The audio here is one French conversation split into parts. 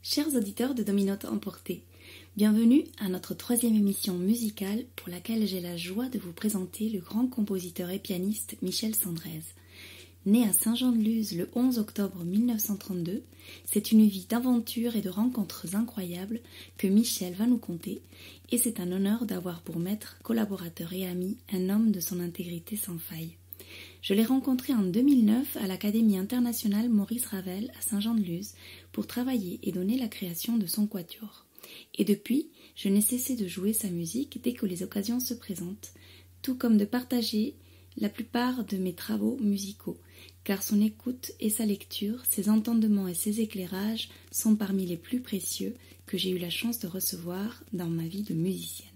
Chers auditeurs de Dominote Emporté, bienvenue à notre 3e émission musicale pour laquelle j'ai la joie de vous présenter le grand compositeur et pianiste Michel Sandrez. Né à Saint-Jean-de-Luz le 11 octobre 1932, c'est une vie d'aventures et de rencontres incroyables que Michel va nous conter, et c'est un honneur d'avoir pour maître, collaborateur et ami un homme de son intégrité sans faille. Je l'ai rencontré en 2009 à l'Académie internationale Maurice Ravel à Saint-Jean-de-Luz pour travailler et donner la création de son quatuor. Et depuis, je n'ai cessé de jouer sa musique dès que les occasions se présentent, tout comme de partager la plupart de mes travaux musicaux, car son écoute et sa lecture, ses entendements et ses éclairages sont parmi les plus précieux que j'ai eu la chance de recevoir dans ma vie de musicienne.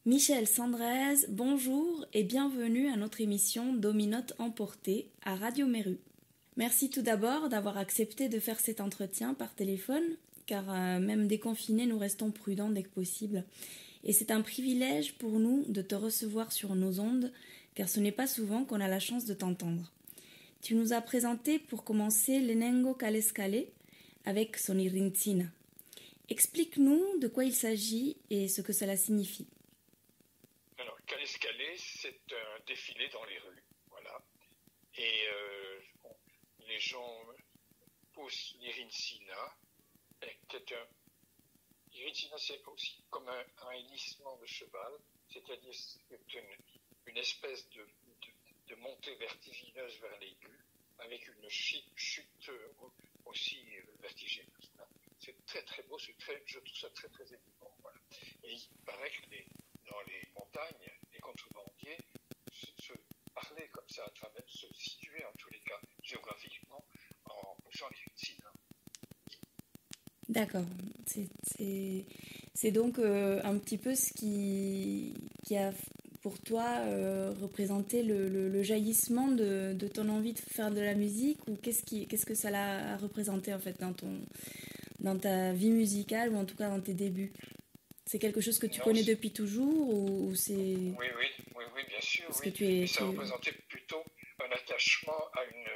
Michel Sandrez, bonjour et bienvenue à notre émission Dominote Emporté à Radio Méru. Merci tout d'abord d'avoir accepté de faire cet entretien par téléphone, car même déconfinés, nous restons prudents dès que possible. Et c'est un privilège pour nous de te recevoir sur nos ondes, car ce n'est pas souvent qu'on a la chance de t'entendre. Tu nous as présenté pour commencer l'Enengo Calescale avec son Irincina. Explique-nous de quoi il s'agit et ce que cela signifie. Alors, Calescale, c'est un défilé dans les rues, voilà. Et les gens poussent l'Irincina, l'Irincina, c'est aussi comme un hennissement de cheval, c'est-à-dire c'est une espèce de montée vertigineuse vers l'aigu, avec une chute aussi vertigineuse. C'est très très beau, je trouve ça très très émouvant. Voilà. Et il paraît que dans les montagnes, les contrebandiers se parlaient comme ça, se situaient en tous les cas géographiquement en poussant les Irincina. D'accord, c'est donc un petit peu ce qui a pour toi représenté le jaillissement de ton envie de faire de la musique, ou qu'est-ce que ça a représenté en fait dans ta vie musicale, ou en tout cas dans tes débuts? C'est quelque chose que tu connais depuis toujours, ou c'est... Oui, bien sûr. Parce que ça représentait plutôt un attachement à une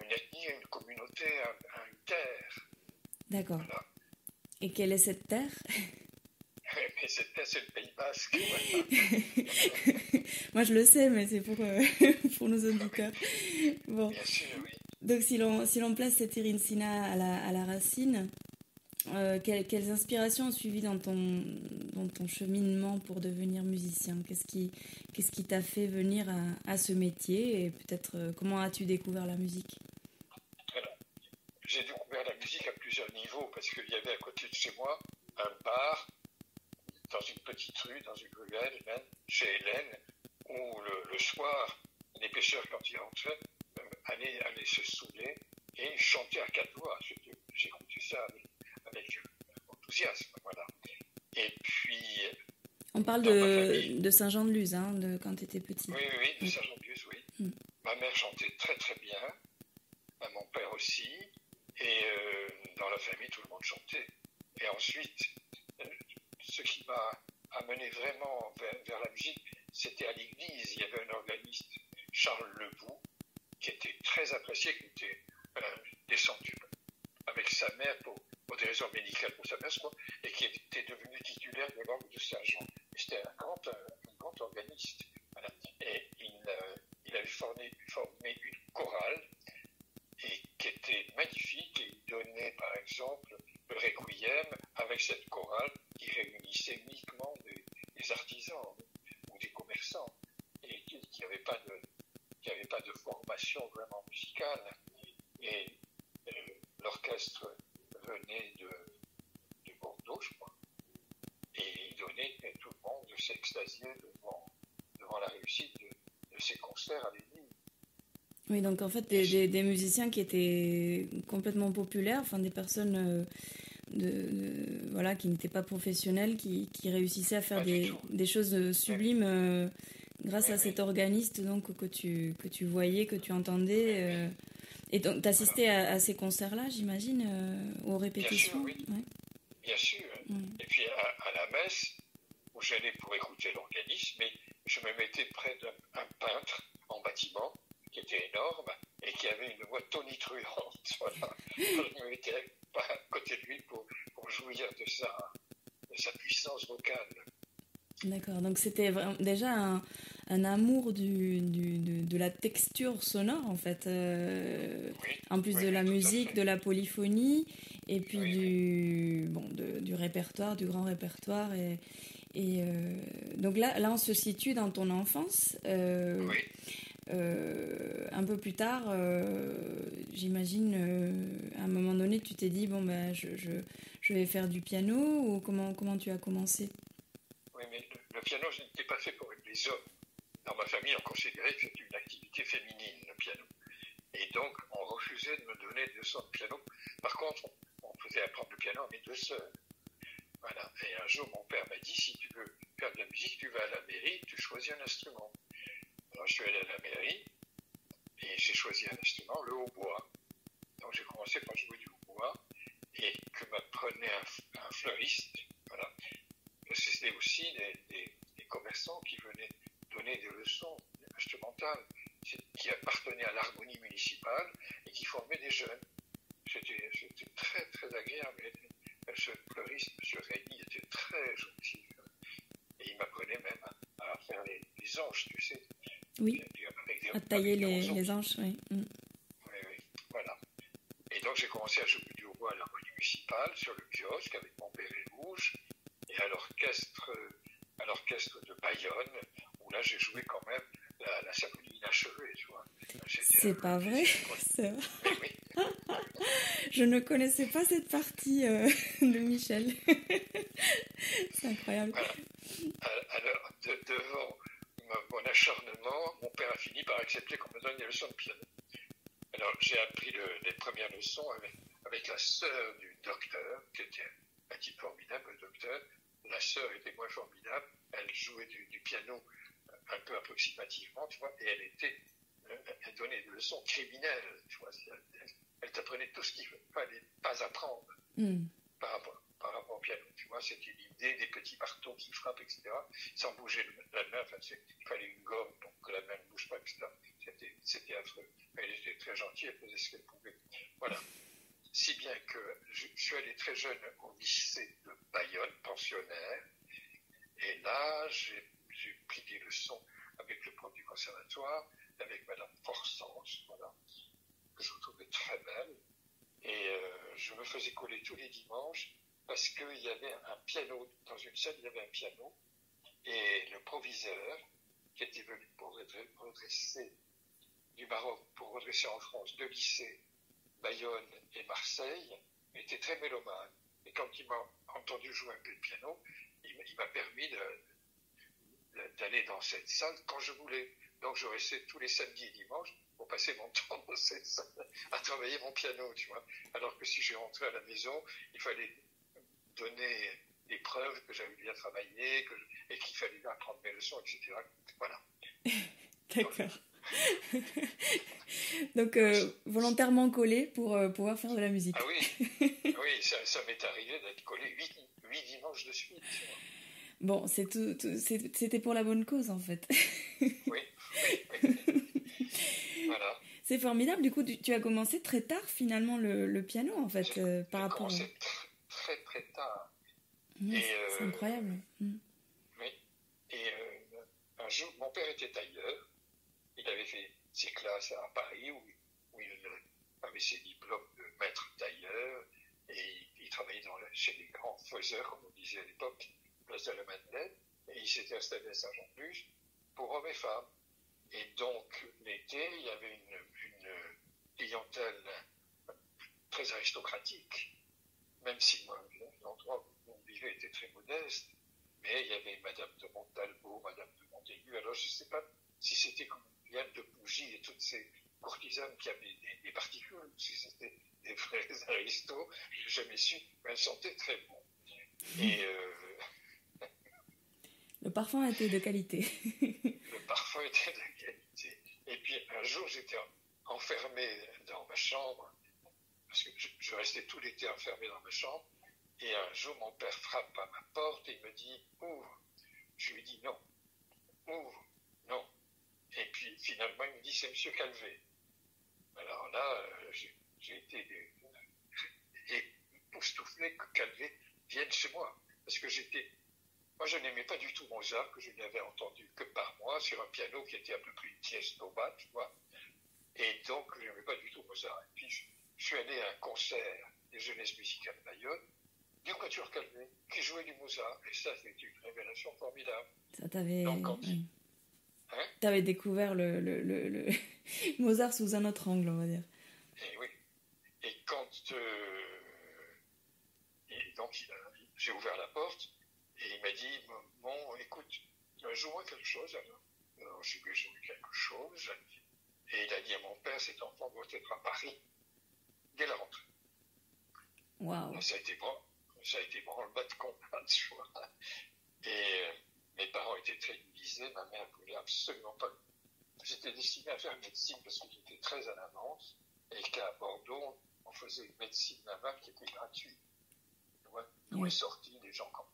ethnie, à une communauté, à une terre. D'accord. Voilà. Et quelle est cette terre? Mais cette terre, c'est le Pays Basque. Voilà. Moi, je le sais, mais c'est pour nos auditeurs. Bon. Bien sûr, oui. Donc, si l'on place cette Irincina à la racine, quelles inspirations ont suivi dans ton cheminement pour devenir musicien? Qu'est-ce qui t'a fait venir à ce métier et peut-être comment as-tu découvert la musique? Alors, j'ai découvert la musique à plusieurs niveaux parce qu'il y avait à côté de chez moi un bar dans une petite rue, dans une ruelle même, chez Hélène, où le soir, les pêcheurs, quand ils rentraient, allaient se saouler et chanter à quatre voix. J'ai écouté ça avec enthousiasme, voilà. Et puis, on parle de Saint-Jean-de-Luz, hein, quand tu étais petit. Oui, de Saint-Jean-de-Luz, oui. Ma mère chantait très très bien, mon père aussi, et dans la famille, tout le monde chantait. Et ensuite, ce qui m'a amené vraiment vers la musique, c'était à l'église. Il y avait un organiste, Charles Lebout, qui était très apprécié, qui était descendu avec sa mère pour des raisons médicales pour sa mère, et qui était devenu titulaire de l'orgue de Saint-Jean. C'était un grand organiste. Voilà. Et il avait formé une chorale et qui était magnifique, et il donnait par exemple le requiem avec cette chorale qui réunissait uniquement des artisans ou des commerçants et qui n'avaient pas de formation vraiment musicale. Et l'orchestre venait de Bordeaux, je crois, et il donnait, et tout le monde s'extasiait devant la réussite de ces concerts à l'église. Oui, donc en fait, des musiciens qui étaient complètement populaires, enfin des personnes voilà, qui n'étaient pas professionnelles, qui réussissaient à faire des choses sublimes grâce à cet organiste donc, que tu voyais, que tu entendais. Et donc, tu assistais à ces concerts-là, j'imagine, aux répétitions? Bien sûr, oui. Bien sûr. Et puis à la messe, où j'allais pour écouter l'organisme, mais je me mettais près d'un peintre en bâtiment, qui était énorme et qui avait une voix tonitruante. Voilà. Je me mettais à côté de lui pour jouir de sa puissance vocale. D'accord, donc c'était déjà un amour de la texture sonore en fait, en plus de la musique, de la polyphonie et puis du répertoire, du grand répertoire donc là on se situe dans ton enfance. Un peu plus tard, j'imagine, à un moment donné, tu t'es dit, je vais faire du piano, ou comment tu as commencé? Oui, mais le piano, je n'étais pas fait pour les hommes. Dans ma famille, on considérait que c'était une activité féminine, le piano. Et donc, on refusait de me donner de leçons de piano. Par contre, on faisait apprendre le piano à mes deux sœurs. Voilà. Et un jour, mon père m'a dit, si tu veux faire de la musique, tu vas à la mairie, tu choisis un instrument. Alors, je suis allé à la mairie et j'ai choisi un instrument, le hautbois. Donc, j'ai commencé par jouer du hautbois et que m'apprenait un fleuriste. Voilà. C'était aussi des commerçants qui venaient donner des leçons instrumentales qui appartenaient à l'harmonie municipale et qui formaient des jeunes. C'était très, très agréable. Ce fleuriste, M. Rémy, était très gentil. Et il m'apprenait même à faire les anges, tu sais. Oui, à tailler les anges, oui. Oui, voilà. Et donc j'ai commencé à jouer du hautbois à l'harmonie municipale, sur le kiosque, avec mon béret rouge, et à l'orchestre de Bayonne, où là j'ai joué quand même la symphonie inachevée, tu vois. C'est pas vrai, c'est vrai. Oui. Je ne connaissais pas cette partie de Michel. C'est incroyable. Voilà. Alors, devant mon acharnement, mon père a fini par accepter qu'on me donne des leçons de piano. Alors, j'ai appris les premières leçons avec la sœur du docteur, qui était un type formidable, le docteur. La sœur était moins formidable. Elle jouait du piano un peu approximativement, tu vois, et elle donnait des leçons criminelles, tu vois. Elle t'apprenait tout ce qu'il fallait pas apprendre par rapport au piano. Tu vois, c'était l'idée des petits marteaux qui frappent, etc., sans bouger la main. Enfin, il fallait une gomme pour que la main ne bouge pas, etc. C'était affreux. Elle était très gentille, elle faisait ce qu'elle pouvait. Voilà. Si bien que je suis allé très jeune au lycée de Bayonne, pensionnaire, et là, j'ai pris des leçons avec le prof du conservatoire, avec Madame Forsens, voilà, que je trouvais très belle. Et je me faisais coller tous les dimanches parce qu'il y avait un piano. Dans une salle, il y avait un piano. Et le proviseur, qui était venu pour redresser du Maroc, pour redresser en France 2 lycées, Bayonne et Marseille, était très mélomane. Et quand il m'a entendu jouer un peu de piano, il m'a permis d'aller dans cette salle quand je voulais. Donc je restais tous les samedis et dimanches pour passer mon temps dans cette salle à travailler mon piano, tu vois. Alors que si je rentrais à la maison, il fallait donner des preuves que j'avais bien travaillé et qu'il fallait apprendre mes leçons, etc. Voilà. D'accord. Donc, volontairement collé pour pouvoir faire de la musique. Ah oui, ça m'est arrivé d'être collé 8 dimanches de suite. Tu vois. Bon, c'était pour la bonne cause, en fait. Oui. Voilà. C'est formidable. Du coup, tu as commencé très tard, finalement, le piano, en fait, par rapport... J'ai commencé très, très tard. C'est incroyable. Oui. Et un jour, mon père était tailleur. Il avait fait ses classes à Paris où il avait ses diplômes de maître tailleur et il travaillait chez les grands faiseurs, comme on disait à l'époque, place de la Madeleine, et il s'était installé à Saint-Jean-de-Luz pour hommes et femmes. Et donc, l'été, il y avait une clientèle très aristocratique, même si l'endroit où on vivait était très modeste, mais il y avait Madame de Montalbot, Madame de Montaigu, alors je ne sais pas si c'était comme Yann de Pougy et toutes ces courtisanes qui avaient des particules, si c'était des vrais aristos, je n'ai jamais su, mais elles sentaient très bon. Et le parfum était de qualité. Le parfum était de qualité. Et puis un jour, j'étais enfermé dans ma chambre, parce que je restais tout l'été enfermé dans ma chambre, et un jour, mon père frappe à ma porte et il me dit « Ouvre ». Je lui dis « Non, ouvre, non ». Et puis finalement, il me dit « C'est Monsieur Calvé ». Alors là, j'ai été époustouflé que Calvé vienne chez moi, parce que moi, je n'aimais pas du tout Mozart, que je n'avais entendu que par moi, sur un piano qui était à peu près une pièce d'Oba, tu vois. Et donc, je n'aimais pas du tout Mozart. Et puis, je suis allé à un concert des jeunesses musicales de Bayonne, du Quatuor Calvé, qui jouait du Mozart. Et ça, c'était une révélation formidable. Ça t'avait... Oui. Hein? T'avais découvert le Mozart sous un autre angle, on va dire. Et oui. Et et donc, j'ai ouvert la porte, et il m'a dit, bon, écoute, joue-moi quelque chose. Alors j'ai joué quelque chose. Et il a dit à mon père, cet enfant doit être à Paris dès la rentrée. Waouh. Ça a été branle-bas de combat, tu vois. Et mes parents étaient très divisés. Ma mère ne voulait absolument pas. J'étais destiné à faire médecine parce que j'étais très à l'avance. Et qu'à Bordeaux, on faisait une médecine navale qui était gratuite. Tu vois, d'où est sorti des gens comme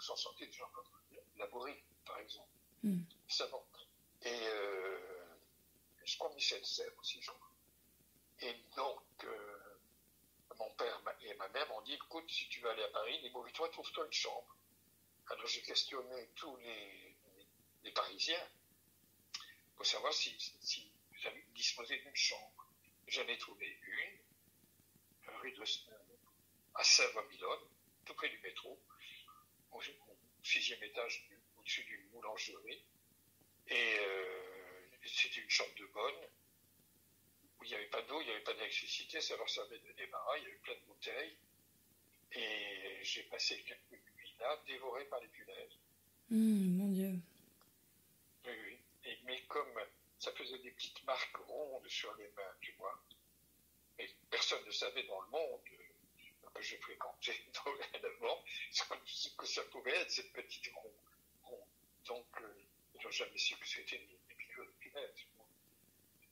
sont sortis des gens comme Laborie, par exemple. Savant. Et je crois Michel Serres aussi, je crois. Et donc, mon père et ma mère m'ont dit, écoute, si tu veux aller à Paris, débrouille-toi, trouve-toi une chambre. Alors j'ai questionné tous les Parisiens pour savoir si j'avais disposé d'une chambre. J'en ai trouvé une, rue à Saint-Vamilonne, tout près du métro, au 6e étage au-dessus d'une boulangerie. Et c'était une chambre de bonne, où il n'y avait pas d'eau, il n'y avait pas d'électricité, ça leur servait de débarras, il y avait plein de bouteilles. Et j'ai passé quelques nuits là, dévoré par les punaises. Mon Dieu. Oui. Mais comme ça faisait des petites marques rondes sur les mains, tu vois, et personne ne savait dans le monde que je fréquentais dorénavant ce que ça pouvait être, cette petite ronde. Donc, ils n'ont jamais su que c'était des piqûres de punaises.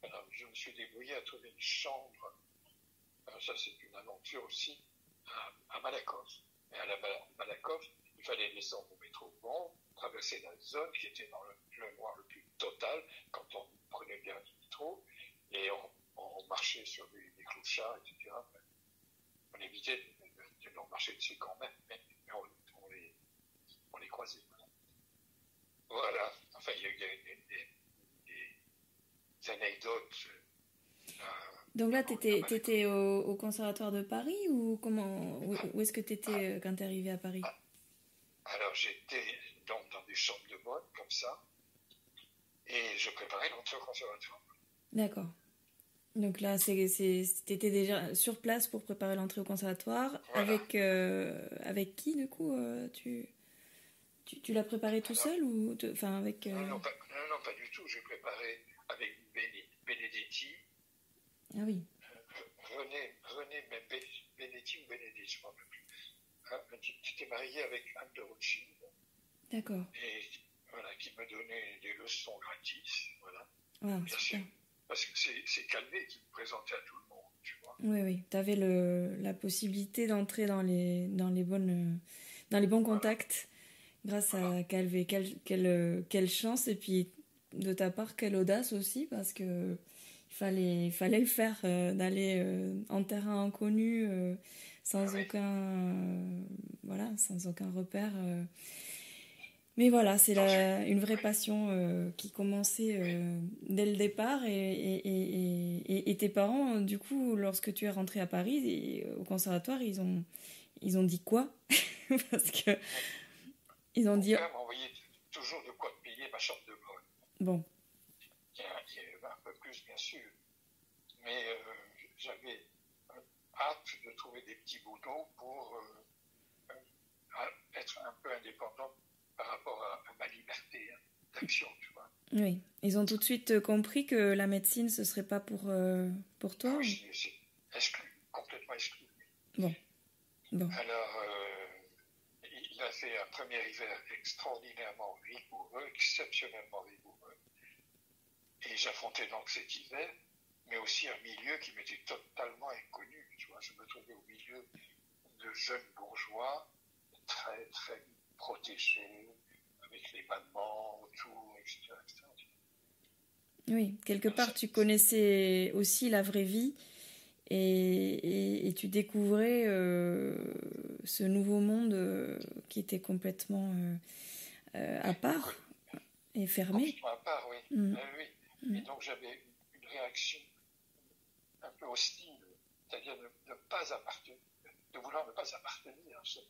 Alors, je me suis débrouillé à trouver une chambre. Alors, ça, c'est une aventure aussi, à Malakoff. Et à Malakoff, il fallait descendre au métro bon, traverser la zone qui était dans le noir le plus total quand on prenait le dernier métro, et on marchait sur les clochards, etc. On évitait de leur marcher dessus quand même, mais on les croisait. Voilà. Enfin, il y a eu des anecdotes Donc là, Écoute, pas mal t'étais écouté. au Conservatoire de Paris ou comment, où est-ce que Ah, t'étais quand t'es arrivé à Paris? ah, alors j'étais donc dans des chambres de bonne, comme ça, et je préparais l'entrée au conservatoire. D'accord. Donc là, t'étais déjà sur place pour préparer l'entrée au conservatoire. Voilà. Avec qui, du coup, tu l'as préparé tout Alors, seul ou, enfin, avec. non, pas du tout. J'ai préparé avec Benedetti. Ah oui, René Benedetti ou Benedetti, je ne me rappelle plus. Hein, qui était marié avec Anne de Rothschild d'accord. et voilà, qui me donnait des leçons gratis. Voilà. Ah, Bien super. sûr. Parce que c'est Calvé qui me présentait à tout le monde, tu vois. Oui, oui. T'avais la possibilité d'entrer dans les bons Voilà, contacts grâce voilà. à Calvé. Quelle chance et puis de ta part, quelle audace aussi parce que il fallait le faire, d'aller en terrain inconnu Ah sans oui, sans aucun repère. Mais voilà, c'est non, une vraie oui, passion qui commençait oui. dès le départ et tes parents, du coup, lorsque tu es rentré à Paris au conservatoire, ils ont dit quoi? Parce que ils ont Mon dit père m'envoyait toujours de quoi payer ma chambre de bonne. bon, Qui est un peu plus, bien sûr. Mais j'avais hâte de trouver des petits boulots pour être un peu indépendant par rapport à ma liberté, hein, d'action, tu vois. oui, ils ont tout de suite compris que la médecine ce serait pas pour Ah toi. oui, c'est exclu, complètement exclu. Bon, bon, Alors, il a fait un premier hiver extraordinairement rigoureux, exceptionnellement rigoureux. Et j'affrontais donc cet hiver, mais aussi un milieu qui m'était totalement inconnu. Tu vois, je me trouvais au milieu de jeunes bourgeois, très, très protégés, avec les mamans autour, etc. etc. oui, quelque Alors, part tu connaissais aussi la vraie vie et tu découvrais ce nouveau monde qui était complètement à oui, part et fermé. complètement à part, oui. Mm, Oui. Et mm. donc j'avais une réaction un peu hostile, c'est-à-dire de ne pas appartenir, de vouloir ne pas appartenir à ce monde.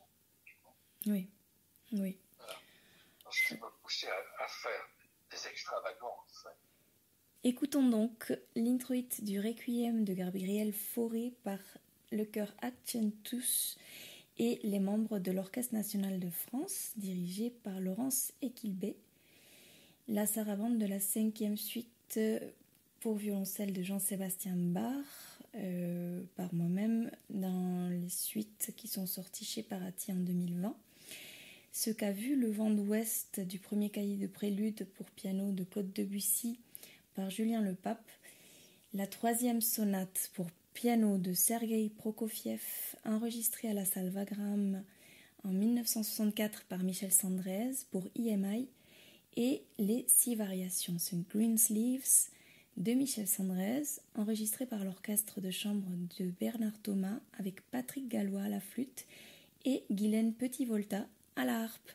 Oui, oui. Voilà. Ce qui m'a poussé à faire des extravagances. Écoutons donc l'introït du Requiem de Gabriel Fauré par le chœur Accentus et les membres de l'Orchestre national de France, dirigé par Laurence Equilbé. La sarabande de la 5e suite pour violoncelle de Jean-Sébastien Bach, par moi-même, dans les suites qui sont sorties chez Parati en 2020. Ce qu'a vu le vent d'ouest du premier cahier de prélude pour piano de Claude Debussy par Julien Lepape, la 3e sonate pour piano de Sergueï Prokofiev, enregistrée à la salle Wagram en 1964 par Michel Sandrez pour EMI, et les 6 variations sur Greensleeves de Michel Sandrez, enregistré par l'orchestre de chambre de Bernard Thomas avec Patrick Gallois à la flûte et Guylaine Petit-Volta à la harpe.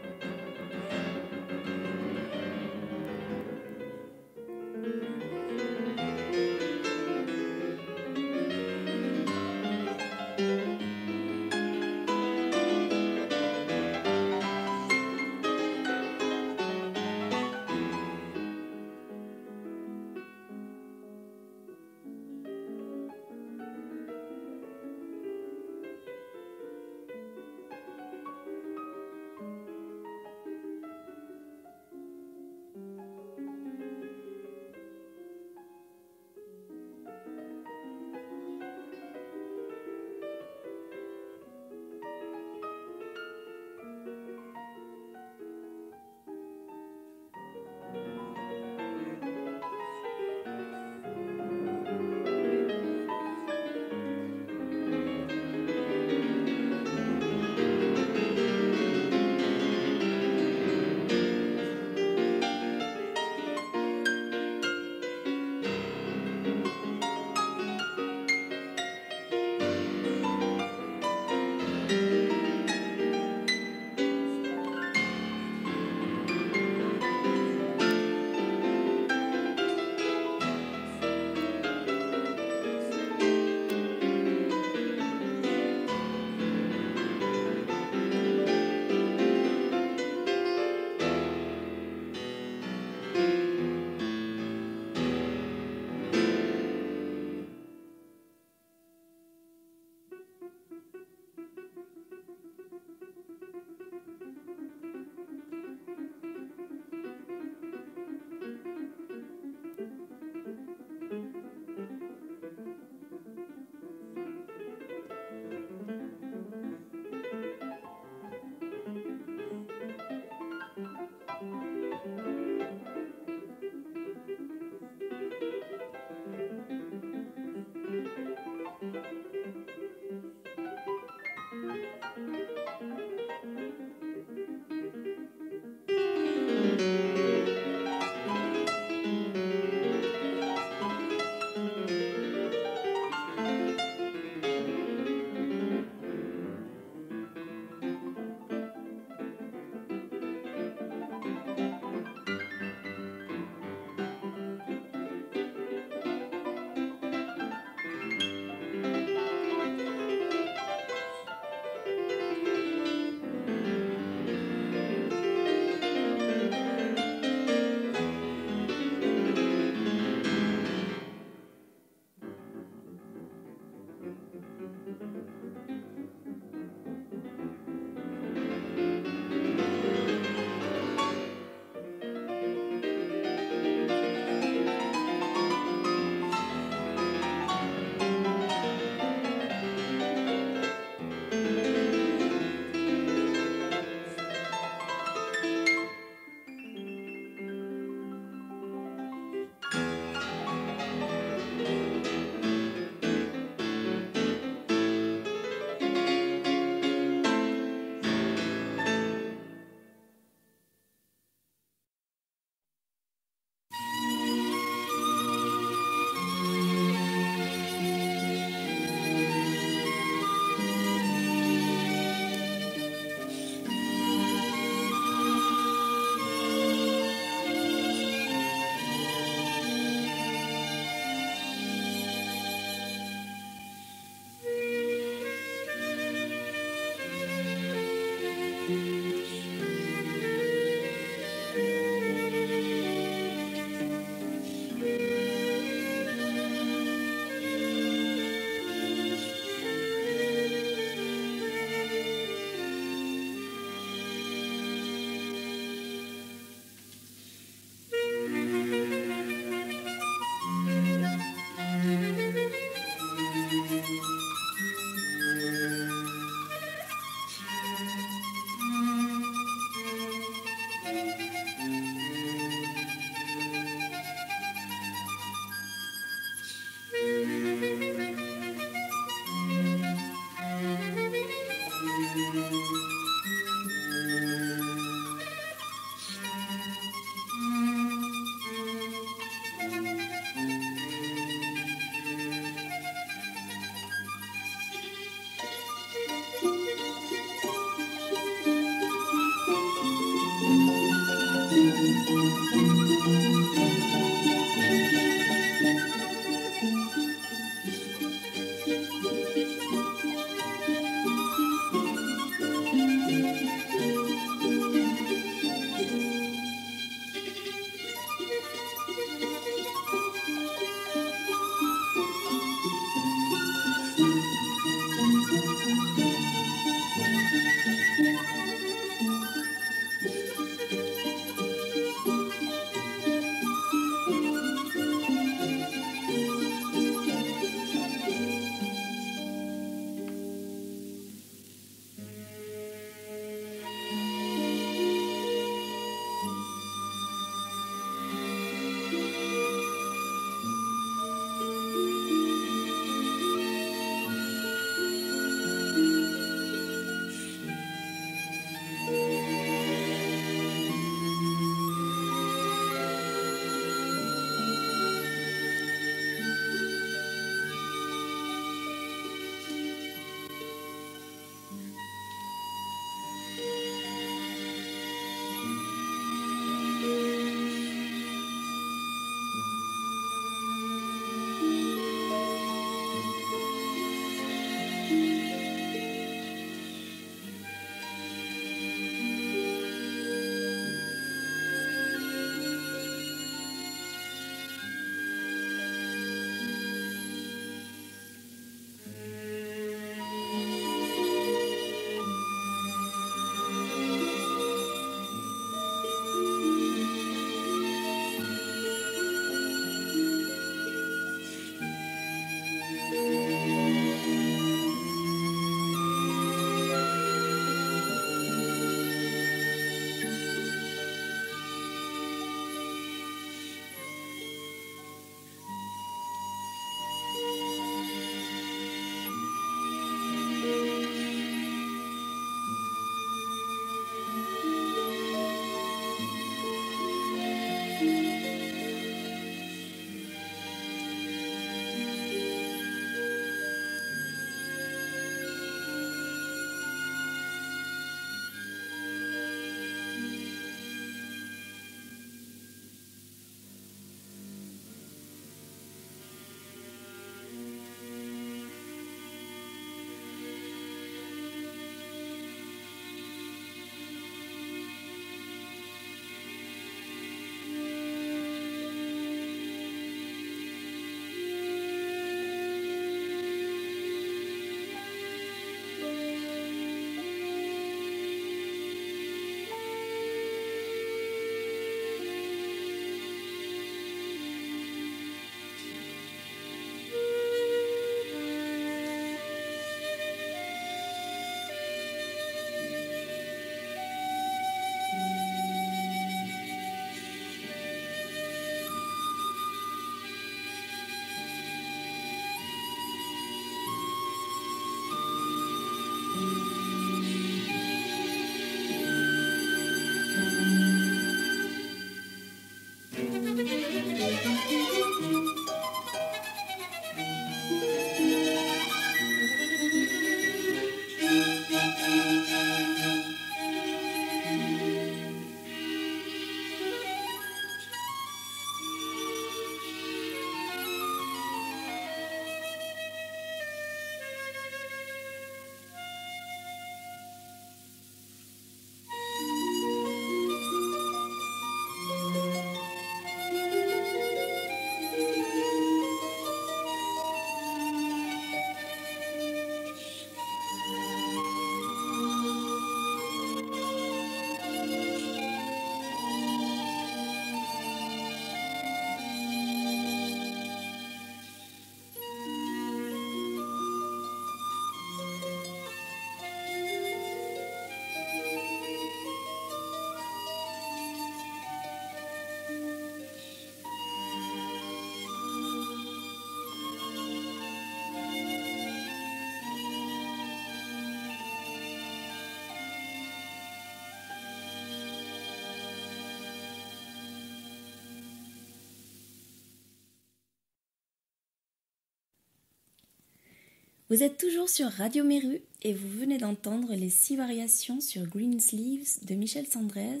Vous êtes toujours sur Radio Méru et vous venez d'entendre les 6 variations sur Green Sleeves de Michel Sandrez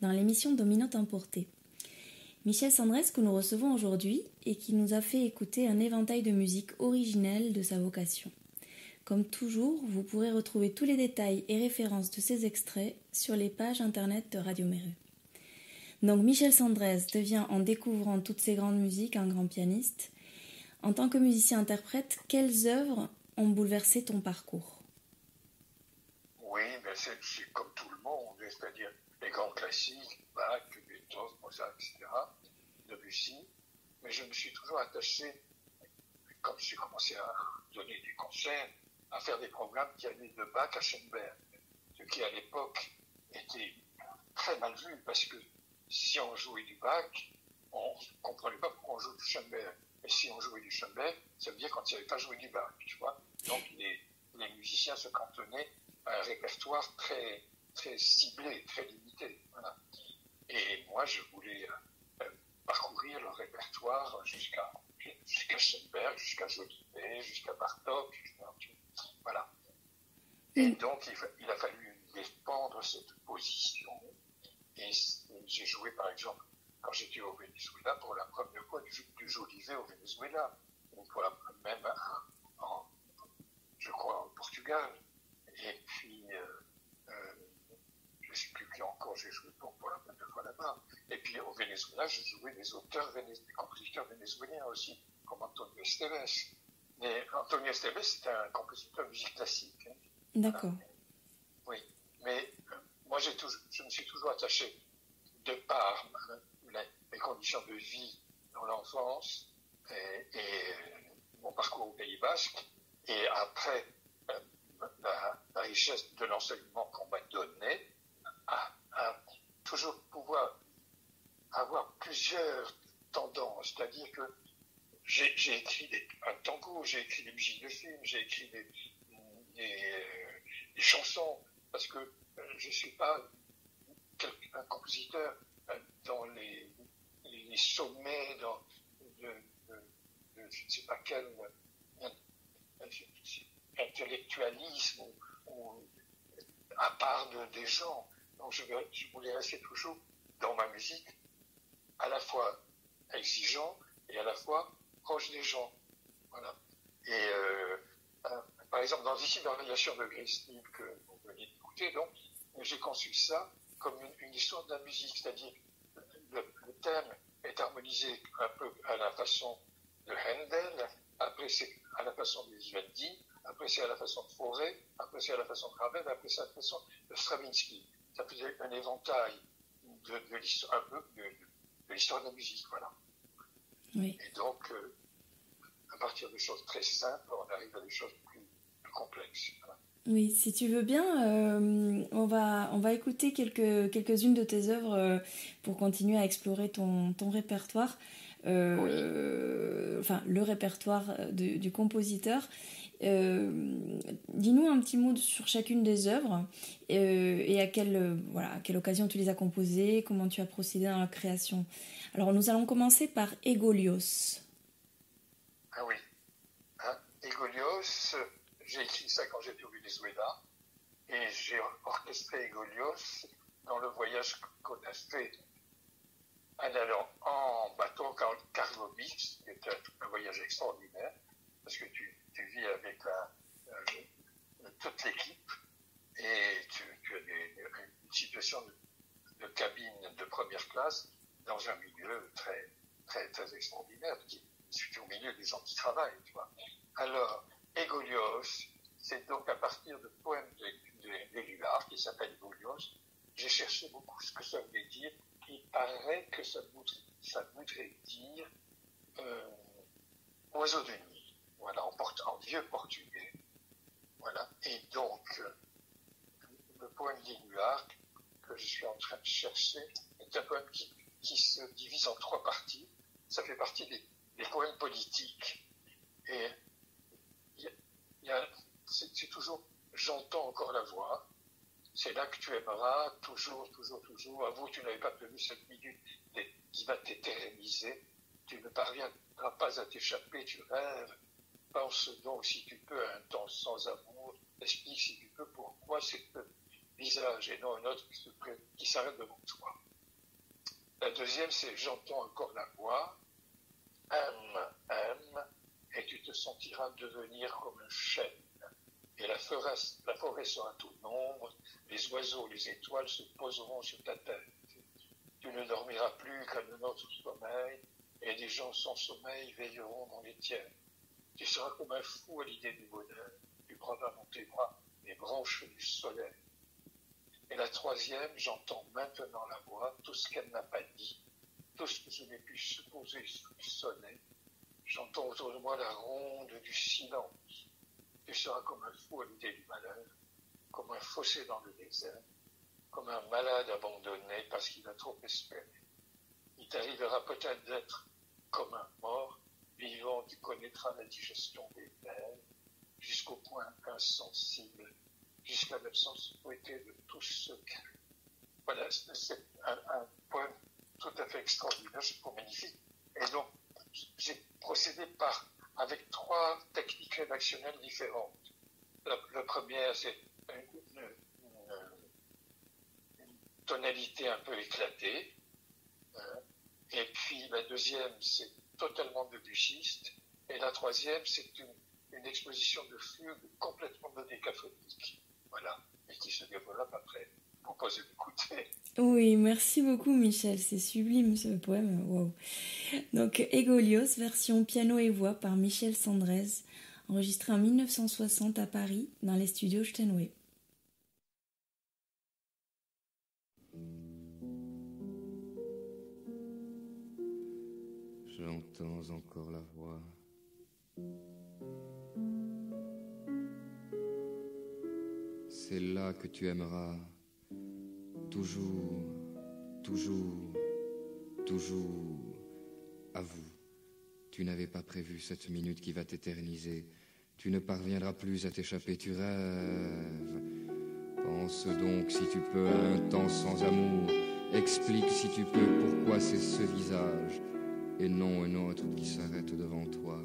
dans l'émission Dominante Emportée. Michel Sandrez que nous recevons aujourd'hui et qui nous a fait écouter un éventail de musique originelle de sa vocation. Comme toujours, vous pourrez retrouver tous les détails et références de ces extraits sur les pages internet de Radio Méru. Donc Michel Sandrez devient en découvrant toutes ces grandes musiques un grand pianiste. En tant que musicien-interprète, quelles œuvres ont bouleversé ton parcours? Oui, ben c'est comme tout le monde, c'est-à-dire les grands classiques, Bach, Beethoven, Mozart, etc., Debussy. Mais je me suis toujours attaché, comme j'ai commencé à donner des concerts, à faire des programmes qui allaient de Bach à Schoenberg, ce qui à l'époque était très mal vu, parce que si on jouait du Bach, on ne comprenait pas pourquoi on joue du Schoenberg. Et si on jouait du Schoenberg, ça veut dire qu'on ne savait pas jouer du Bach, tu vois. Donc les musiciens se cantonnaient à un répertoire très, très ciblé, très limité. Voilà. Et moi, je voulais parcourir le répertoire jusqu'à Schoenberg, jusqu'à Jolivet, jusqu'à Bartók, voilà. Et donc, il a fallu défendre cette position. Et j'ai joué, par exemple, quand j'étais au Venezuela, pour la première fois du Jolivet au Venezuela, ou même je crois, au Portugal. Et puis, je ne sais plus qui encore j'ai joué pour la première fois là-bas. Et puis, au Venezuela, j'ai joué des compositeurs vénézuéliens aussi, comme Antonio Esteves. Mais Antonio Esteves, c'était un compositeur de musique classique. Hein. D'accord. Oui, mais moi, je me suis toujours attaché, de par mes conditions de vie dans l'enfance et mon parcours au Pays Basque, et après la richesse de l'enseignement qu'on m'a donné, à toujours pouvoir avoir plusieurs tendances. C'est-à-dire que j'ai écrit un tango, j'ai écrit des musiques de films, j'ai écrit des chansons, parce que je ne suis pas un compositeur dans les sommets de je ne sais pas quel intellectualisme ou à part des gens. Donc je voulais rester toujours dans ma musique, à la fois exigeant et à la fois proche des gens. Voilà. Et par exemple, dans ici dans la variation de Green que vous venez d'écouter, donc j'ai conçu ça comme une histoire de la musique, c'est-à-dire le thème est harmonisé un peu à la façon de Handel, après c'est à la façon de Vivaldi, après c'est à la façon de Fauré, après c'est à la façon de Ravel, après c'est à la façon de Stravinsky. Ça faisait un éventail de l'histoire, un peu de l'histoire de la musique, voilà. Oui. Et donc, à partir de choses très simples, on arrive à des choses plus complexes. Voilà. Oui, si tu veux bien, on va écouter quelques-unes de tes œuvres pour continuer à explorer ton répertoire, enfin le répertoire du compositeur. Dis-nous un petit mot sur chacune des œuvres et à quelle occasion tu les as composées, comment tu as procédé dans la création. Alors nous allons commencer par Egolios. Ah oui, Egolios, j'ai écrit ça quand j'étais au Venezuela et j'ai orchestré Egolios dans le voyage qu'on a fait en allant en bateau Karlovich, qui est un voyage extraordinaire parce que tu vis avec toute l'équipe et tu as une situation de cabine de première classe dans un milieu très, très, très extraordinaire, qui est au milieu des gens qui travaillent, tu vois. Alors, Egolios, c'est donc à partir de poèmes d'Éluard, qui s'appelle Egolios, j'ai cherché beaucoup ce que ça voulait dire. Il paraît que ça voudrait dire oiseau de nuit, voilà, en vieux portugais. Voilà. Et donc, le poème d'Éluard que je suis en train de chercher est un poème qui se divise en 3 parties. Ça fait partie des poèmes politiques. Et c'est toujours « J'entends encore la voix ». C'est là que tu aimeras, toujours, toujours, toujours. À vous, tu n'avais pas prévu cette minute qui va t'éterniser. Tu ne parviendras pas à t'échapper, tu rêves. pense donc, si tu peux, à un temps sans amour. Explique, si tu peux, pourquoi c'est un visage et non un autre qui s'arrête devant toi. La deuxième, c'est j'entends encore la voix. Aime, et tu te sentiras devenir comme un chêne. Et la forêt sera tout nombre, les oiseaux, les étoiles se poseront sur ta tête. Tu ne dormiras plus qu'à notre sommeil, et des gens sans sommeil veilleront dans les tiens. Tu seras comme un fou à l'idée du bonheur. Tu prendras dans tes bras les branches du soleil. Et la troisième, j'entends maintenant la voix, tout ce qu'elle n'a pas dit, tout ce que je n'ai pu supposer sonner. J'entends autour de moi la ronde du silence. Tu seras comme un fou à l'idée du malheur, comme un fossé dans le désert, comme un malade abandonné parce qu'il a trop espéré. Il t'arrivera peut-être d'être comme un mort, vivant, tu connaîtras la digestion des vers, jusqu'au point insensible, jusqu'à l'absence souhaitée de tout secret. Voilà, c'est un poème tout à fait extraordinaire, je trouve magnifique. Et donc, j'ai procédé avec 3 techniques rédactionnelles différentes. La première, c'est une tonalité un peu éclatée. Et puis la deuxième, c'est totalement debussiste. Et la troisième, c'est une exposition de fugue complètement dodécaphonique. Voilà, et qui se développe après. Proposez d'écouter. Oui, merci beaucoup Michel, c'est sublime ce poème, wow. Donc Egolios, version piano et voix par Michel Sandrez, enregistré en 1960 à Paris, dans les studios Steinway. J'entends encore la voix. C'est là que tu aimeras. Toujours, toujours, toujours. Avoue, tu n'avais pas prévu cette minute qui va t'éterniser. Tu ne parviendras plus à t'échapper, tu rêves. Pense donc si tu peux à un temps sans amour. Explique si tu peux pourquoi c'est ce visage et non un autre qui s'arrête devant toi.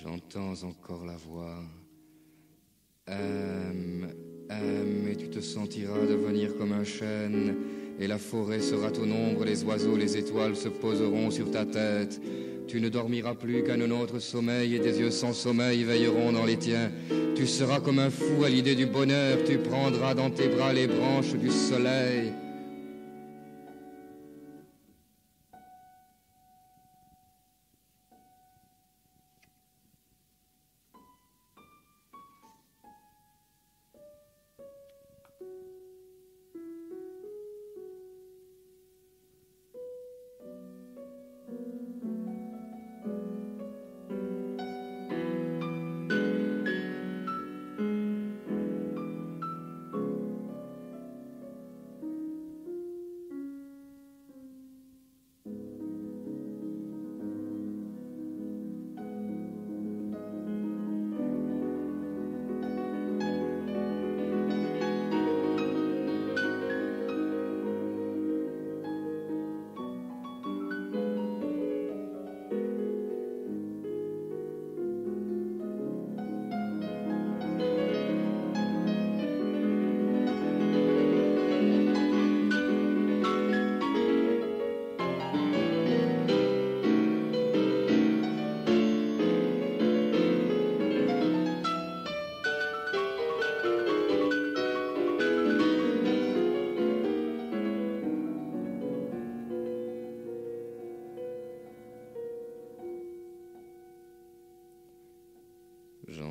J'entends encore la voix. Aime, et tu te sentiras devenir comme un chêne, et la forêt sera au nombre, les oiseaux, les étoiles se poseront sur ta tête. Tu ne dormiras plus qu'à un autre sommeil, et des yeux sans sommeil veilleront dans les tiens. Tu seras comme un fou à l'idée du bonheur, tu prendras dans tes bras les branches du soleil.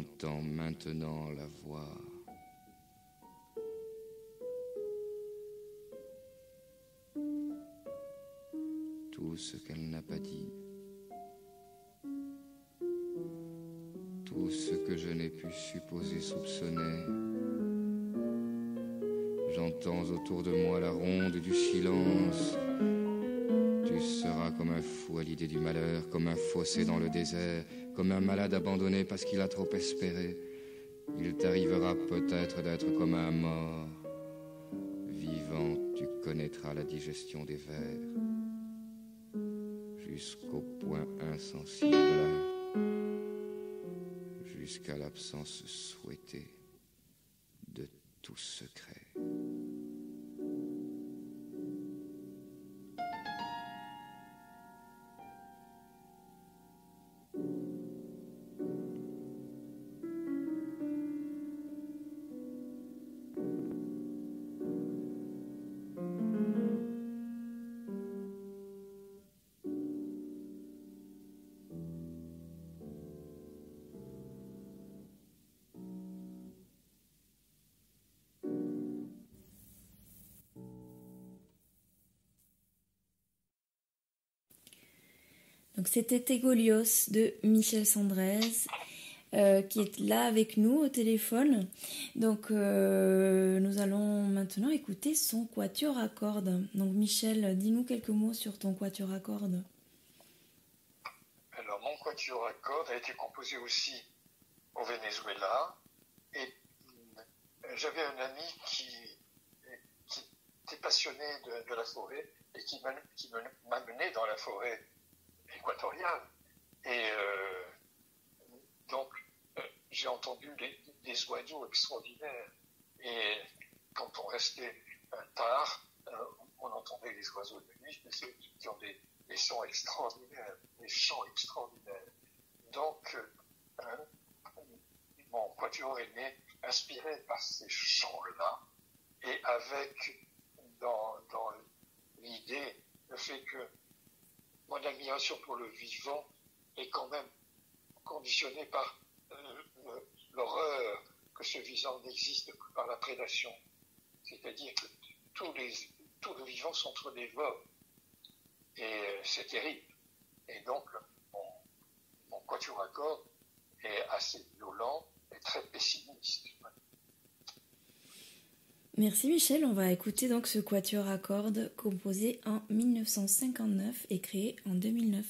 j'entends maintenant la voix. Tout ce qu'elle n'a pas dit, tout ce que je n'ai pu supposer, soupçonner. J'entends autour de moi la ronde du silence. Tu seras comme un fou à l'idée du malheur, comme un fossé dans le désert, comme un malade abandonné parce qu'il a trop espéré. Il t'arrivera peut-être d'être comme un mort. Vivant, tu connaîtras la digestion des vers, jusqu'au point insensible, jusqu'à l'absence souhaitée de tout secret. Donc c'était Tegolios de Michel Sandrez qui est là avec nous au téléphone. Donc nous allons maintenant écouter son quatuor à cordes. Donc Michel, dis-nous quelques mots sur ton quatuor à cordes. Alors mon quatuor à cordes a été composé aussi au Venezuela et j'avais un ami qui était passionné de la forêt et qui m'a mené dans la forêt équatoriale. Et donc, j'ai entendu des oiseaux extraordinaires. Et quand on restait tard, on entendait les oiseaux de nuit, qui ont des sons extraordinaires, des chants extraordinaires. Donc, mon quatuor est né inspiré par ces chants-là, et avec dans l'idée le fait que mon admiration pour le vivant est quand même conditionnée par l'horreur que ce vivant n'existe que par la prédation. C'est-à-dire que tous les vivants s'entre-dévorent. Et c'est terrible. Et donc, mon quatuor à cordes est assez violent et très pessimiste. Merci Michel, on va écouter donc ce quatuor à cordes composé en 1959 et créé en 2009.